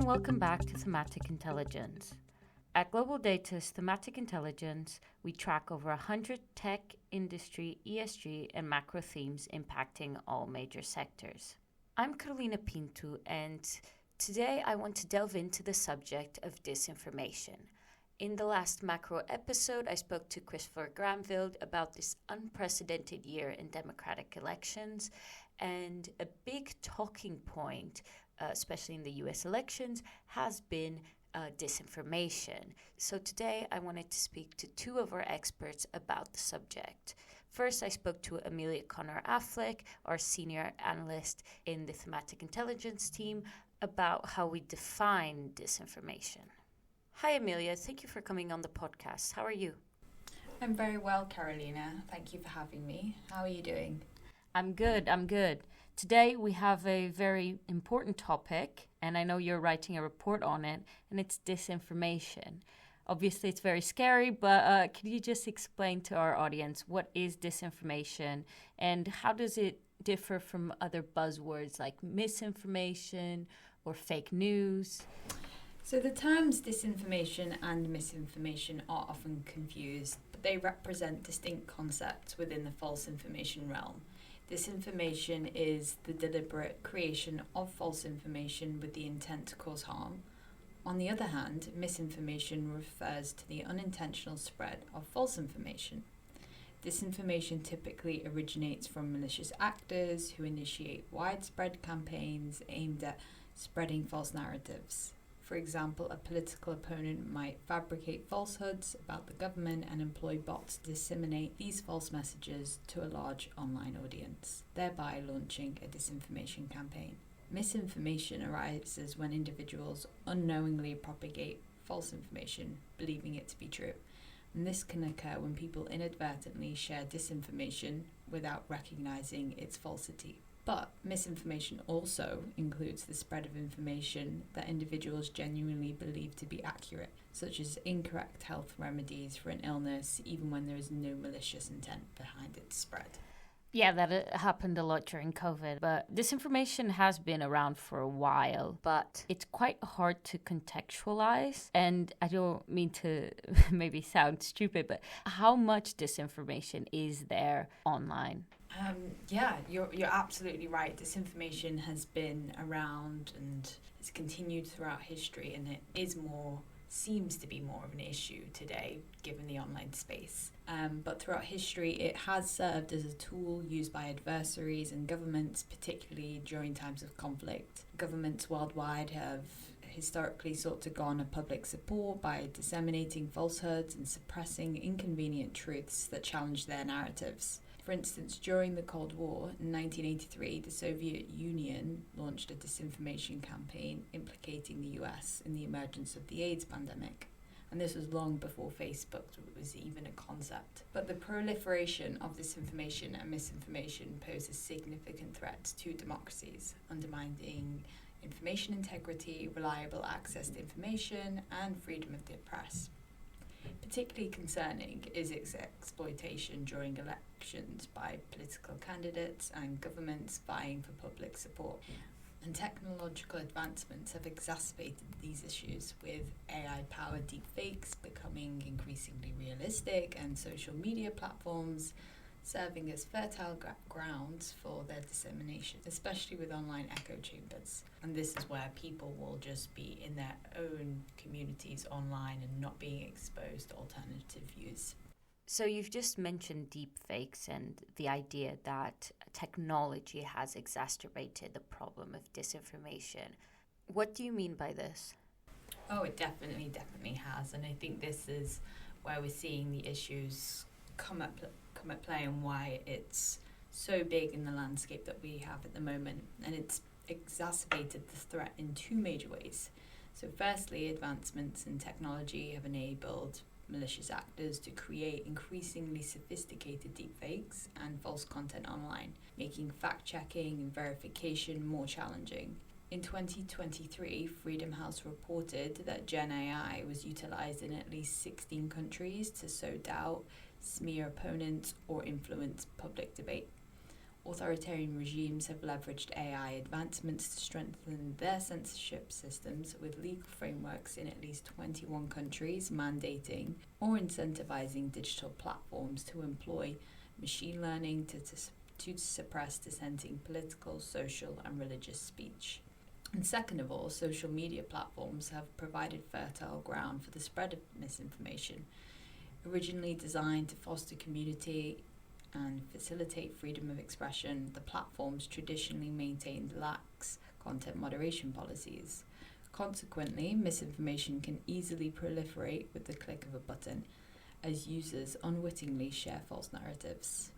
and welcome back to Thematic Intelligence. At Global Data's Thematic Intelligence, we track over 100 tech, industry, ESG, and macro themes impacting all major sectors. I'm Carolina Pinto, and today I want to delve into the subject of disinformation. In the last macro episode, I spoke to Christopher Granville about this unprecedented year in democratic elections, and a big talking point, especially in the US elections, has been disinformation. So today I wanted to speak to two of our experts about the subject. First, I spoke to Amelia Afflick, our senior analyst in the Thematic Intelligence team, about how we define disinformation. Hi, Amelia. Thank you for coming on the podcast. How are you? I'm very well, Carolina. Thank you for having me. How are you doing? I'm good. Today we have a very important topic, and I know you're writing a report on it, and it's disinformation. Obviously, it's very scary, but could you just explain to our audience what is disinformation and how does it differ from other buzzwords like misinformation or fake news? So the terms disinformation and misinformation are often confused, but they represent distinct concepts within the false information realm. Disinformation is the deliberate creation of false information with the intent to cause harm. On the other hand, misinformation refers to the unintentional spread of false information. Disinformation typically originates from malicious actors who initiate widespread campaigns aimed at spreading false narratives. For example, a political opponent might fabricate falsehoods about the government and employ bots to disseminate these false messages to a large online audience, thereby launching a disinformation campaign. Misinformation arises when individuals unknowingly propagate false information, believing it to be true. And this can occur when people inadvertently share disinformation without recognizing its falsity. But misinformation also includes the spread of information that individuals genuinely believe to be accurate, such as incorrect health remedies for an illness, even when there is no malicious intent behind its spread. Yeah, that happened a lot during COVID, but disinformation has been around for a while, but it's quite hard to contextualize. And I don't mean to maybe sound stupid, but how much disinformation is there online? You're absolutely right. Disinformation has been around and has continued throughout history, and it seems to be more of an issue today given the online space. But throughout history, it has served as a tool used by adversaries and governments, particularly during times of conflict. Governments worldwide have historically sought to garner public support by disseminating falsehoods and suppressing inconvenient truths that challenge their narratives. For instance, during the Cold War in 1983, the Soviet Union launched a disinformation campaign implicating the US in the emergence of the AIDS pandemic. And this was long before Facebook was even a concept. But the proliferation of disinformation and misinformation poses significant threats to democracies, undermining information integrity, reliable access to information, and freedom of the press. Particularly concerning is its exploitation during elections by political candidates and governments vying for public support. And technological advancements have exacerbated these issues, with AI-powered deepfakes becoming increasingly realistic and social media platforms serving as fertile grounds for their dissemination, especially with online echo chambers. And this is where people will just be in their own communities online and not being exposed to alternative views. So you've just mentioned deepfakes and the idea that technology has exacerbated the problem of disinformation. What do you mean by this? Oh, it definitely has. And I think this is where we're seeing the issues come at play and why it's so big in the landscape that we have at the moment. And it's exacerbated the threat in two major ways. So firstly, advancements in technology have enabled malicious actors to create increasingly sophisticated deepfakes and false content online, making fact-checking and verification more challenging. In 2023, Freedom House reported that Gen AI was utilized in at least 16 countries to sow doubt, smear opponents, or influence public debate. Authoritarian regimes have leveraged AI advancements to strengthen their censorship systems, with legal frameworks in at least 21 countries mandating or incentivizing digital platforms to employ machine learning to suppress dissenting political, social, and religious speech. And second of all, social media platforms have provided fertile ground for the spread of misinformation. Originally designed to foster community and facilitate freedom of expression, the platforms traditionally maintained lax content moderation policies. Consequently, misinformation can easily proliferate with the click of a button as users unwittingly share false narratives.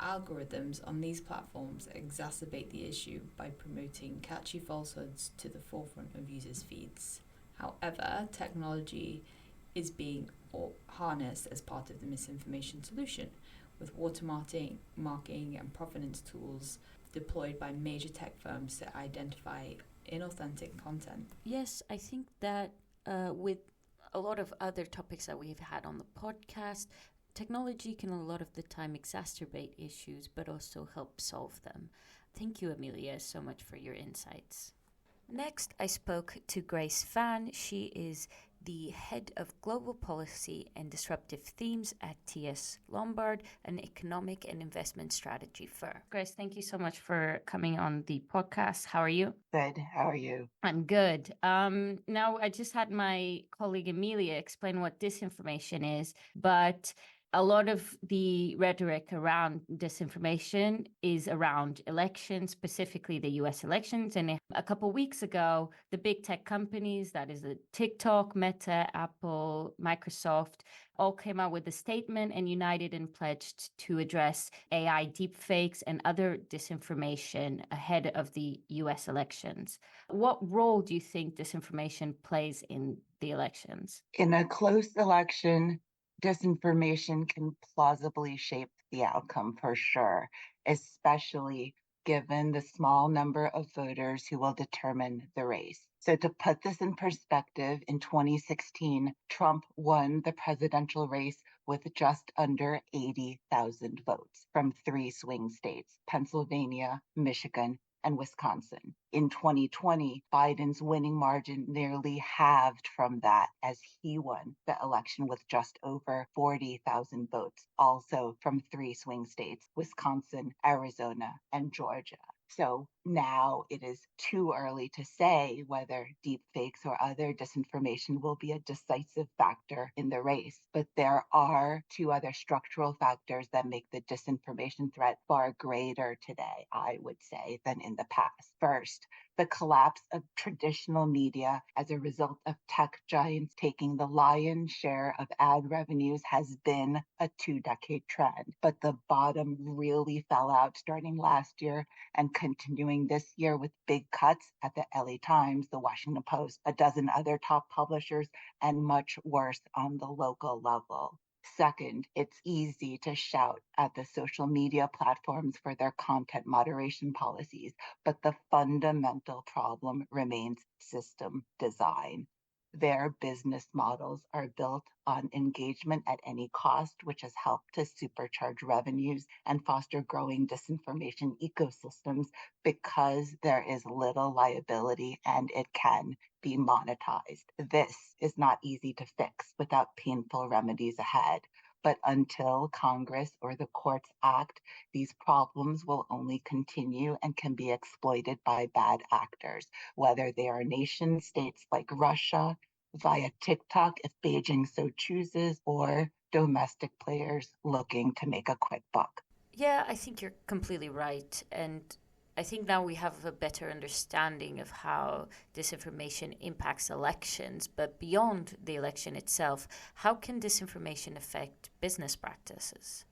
Algorithms on these platforms exacerbate the issue by promoting catchy falsehoods to the forefront of users' feeds. However, technology is being harnessed as part of the misinformation solution, with watermarking and provenance tools deployed by major tech firms to identify inauthentic content. Yes, I think that with a lot of other topics that we've had on the podcast, technology can a lot of the time exacerbate issues, but also help solve them. Thank you, Amelia, so much for your insights. Next, I spoke to Grace Fan. She is the head of global policy and disruptive themes at TS Lombard, an economic and investment strategy firm. Grace, thank you so much for coming on the podcast. How are you? Good. How are you? I'm good. Now, I just had my colleague Amelia explain what disinformation is, but a lot of the rhetoric around disinformation is around elections, specifically the US elections. And a couple of weeks ago, the big tech companies, that is the TikTok, Meta, Apple, Microsoft, all came out with a statement and united and pledged to address AI deepfakes and other disinformation ahead of the US elections. What role do you think disinformation plays in the elections? In a close election, disinformation can plausibly shape the outcome for sure, especially given the small number of voters who will determine the race. So to put this in perspective, in 2016, Trump won the presidential race with just under 80,000 votes from 3 swing states, Pennsylvania, Michigan, and Wisconsin. In 2020, Biden's winning margin nearly halved from that as he won the election with just over 40,000 votes, also from 3 swing states, Wisconsin, Arizona, and Georgia. So now it is too early to say whether deepfakes or other disinformation will be a decisive factor in the race. But there are 2 other structural factors that make the disinformation threat far greater today, I would say, than in the past. First, the collapse of traditional media as a result of tech giants taking the lion's share of ad revenues has been a 2-decade trend. But the bottom really fell out starting last year and continuing this year with big cuts at the LA Times, the Washington Post, a dozen other top publishers, and much worse on the local level. Second, it's easy to shout at the social media platforms for their content moderation policies, but the fundamental problem remains system design. Their business models are built on engagement at any cost, which has helped to supercharge revenues and foster growing disinformation ecosystems because there is little liability and it can be monetized. This is not easy to fix without painful remedies ahead. But until Congress or the courts act, these problems will only continue and can be exploited by bad actors, whether they are nation states like Russia, via TikTok if Beijing so chooses, or domestic players looking to make a quick buck. Yeah, I think you're completely right. And I think now we have a better understanding of how disinformation impacts elections. But beyond the election itself, how can disinformation affect business practices?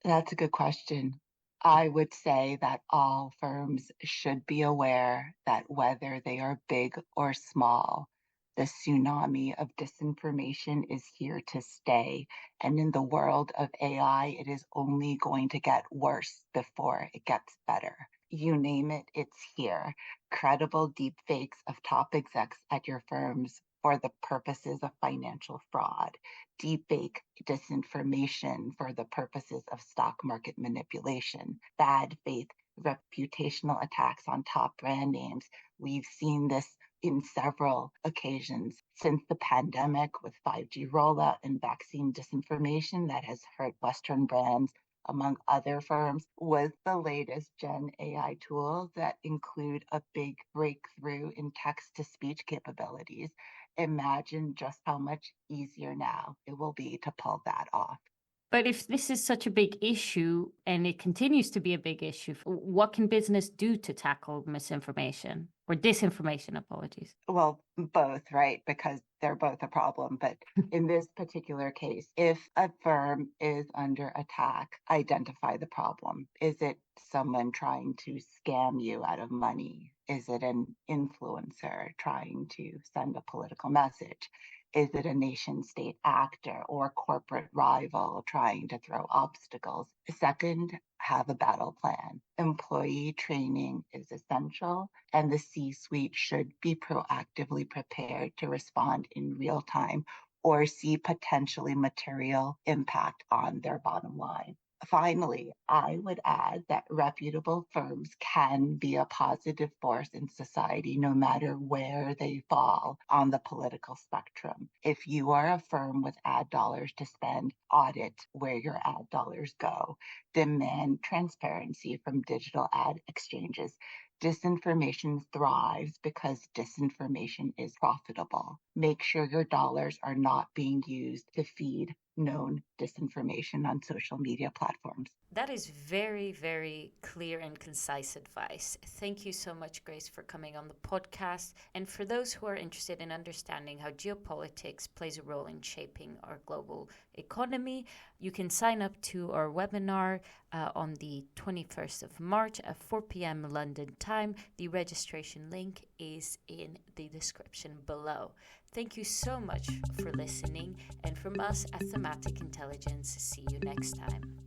That's a good question. I would say that all firms should be aware that whether they are big or small, the tsunami of disinformation is here to stay. And in the world of AI, it is only going to get worse before it gets better. You name it, it's here. Credible deepfakes of top execs at your firms for the purposes of financial fraud, deepfake disinformation for the purposes of stock market manipulation, bad faith reputational attacks on top brand names. We've seen this in several occasions since the pandemic with 5G rollout and vaccine disinformation that has hurt Western brands, among other firms, with the latest Gen AI tools that include a big breakthrough in text to speech capabilities. Imagine just how much easier now it will be to pull that off. But if this is such a big issue and it continues to be a big issue, what can business do to tackle misinformation or disinformation? Apologies. Well, both, right? Because they're both a problem. But in this particular case, if a firm is under attack, identify the problem. Is it someone trying to scam you out of money? Is it an influencer trying to send a political message? Is it a nation state actor or corporate rival trying to throw obstacles? Second, have a battle plan. Employee training is essential, and the C suite should be proactively prepared to respond in real time or see potentially material impact on their bottom line. Finally, I would add that reputable firms can be a positive force in society no matter where they fall on the political spectrum. If you are a firm with ad dollars to spend, audit where your ad dollars go. Demand transparency from digital ad exchanges. Disinformation thrives because disinformation is profitable. Make sure your dollars are not being used to feed known disinformation on social media platforms. That is very, very clear and concise advice. Thank you so much, Grace, for coming on the podcast. And for those who are interested in understanding how geopolitics plays a role in shaping our global economy, you can sign up to our webinar on the 21st of March at 4 p.m. London time. The registration link is in the description below. Thank you so much for listening. And from us at Thematic Intelligence, see you next time.